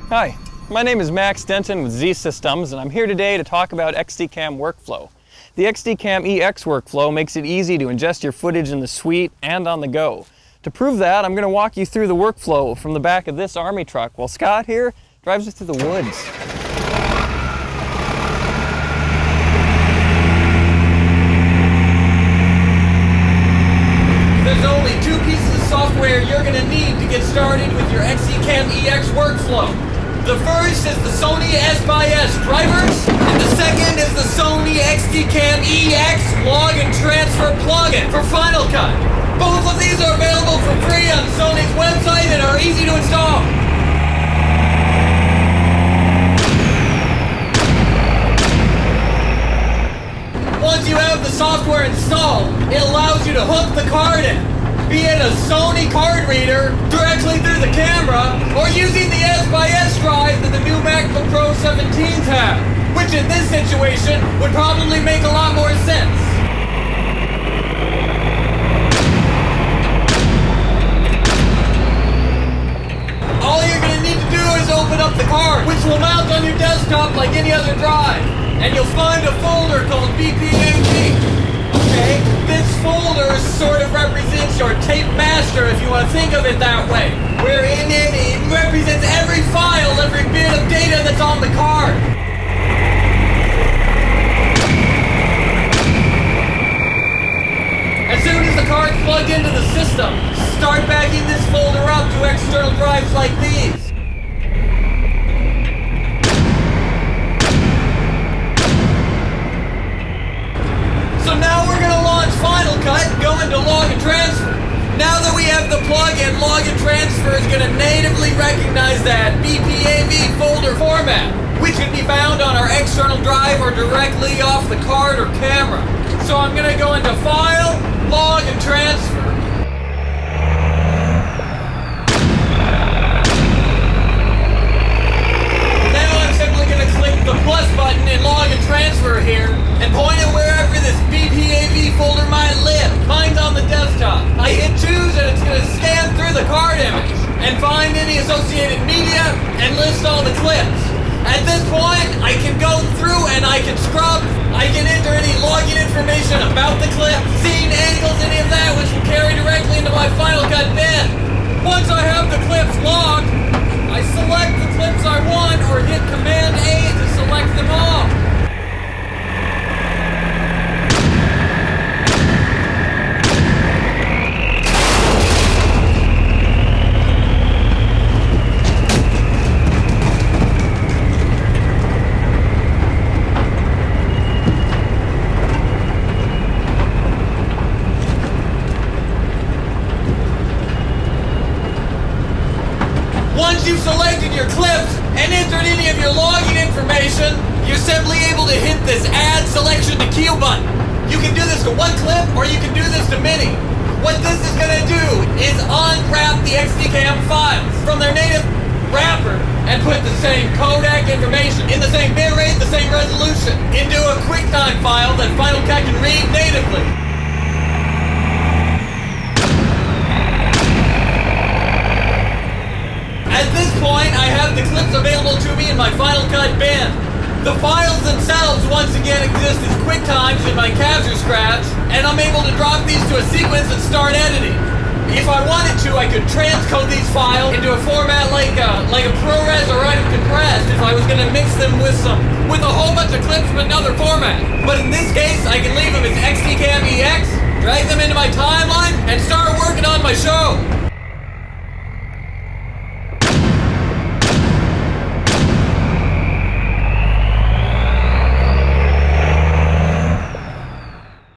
Hi, my name is Max Denton with Z Systems, and I'm here today to talk about XDCAM workflow. The XDCAM EX workflow makes it easy to ingest your footage in the suite and on the go. To prove that, I'm going to walk you through the workflow from the back of this Army truck while Scott here drives us through the woods. There's only two pieces of software you're going to need to get started with your XDCAM EX workflow. The first is the Sony XDCAM drivers, and the second is the Sony XDCAM EX log and transfer plugin for Final Cut. Both of these are available for free on Sony's website and are easy to install. Once you have the software installed, it allows you to hook the card in, be it a Sony card reader directly through the camera, or using the S drive that the new MacBook Pro 17s have, which in this situation would probably make a lot more sense. All you're going to need to do is open up the card, which will mount on your desktop like any other drive, and you'll find a folder called BPMG. Okay, this folder sort of represents your tape master, if you want to think of it that way, wherein it represents every file, every bit of data that's on the card. As soon as the card's plugged into the system, start backing this folder up to external drives like these. So now we're going to launch Final Cut and go into Log and Transfer. Now that we have the plugin, Log and Transfer is going to natively recognize that BPAV folder format, which can be found on our external drive or directly off the card or camera. So I'm going to go into File, Log and Transfer. Now I'm simply going to click the plus button in Log and Transfer here and point it wherever this BPAV folder might live. Mine's on the desktop. I hit choose and it's going to scan through the card image and find any associated media and list all the clips. At this point, I can go through and I can scrub. I can enter any login information about the clip, scene angles, any of that, which will carry directly into my Final Cut bin. Once I have the clips logged, I select the clips I want or hit Command A to select them all. Once you've selected your clips and entered any of your logging information, you're simply able to hit this Add Selection to Queue button. You can do this to one clip or you can do this to many. What this is going to do is unwrap the XDCAM files from their native wrapper and put the same codec information in the same bitrate, the same resolution, into a QuickTime file that Final Cut can read natively. At this point, I have the clips available to me in my Final Cut bin. The files themselves once again exist as QuickTimes in my Capture Scratch, and I'm able to drop these to a sequence and start editing. If I wanted to, I could transcode these files into a format like a ProRes or Random Compressed if I was going to mix them with a whole bunch of clips from another format. But in this case, I can leave them as XDCAM EX, drag them into my timeline, and start working on my show.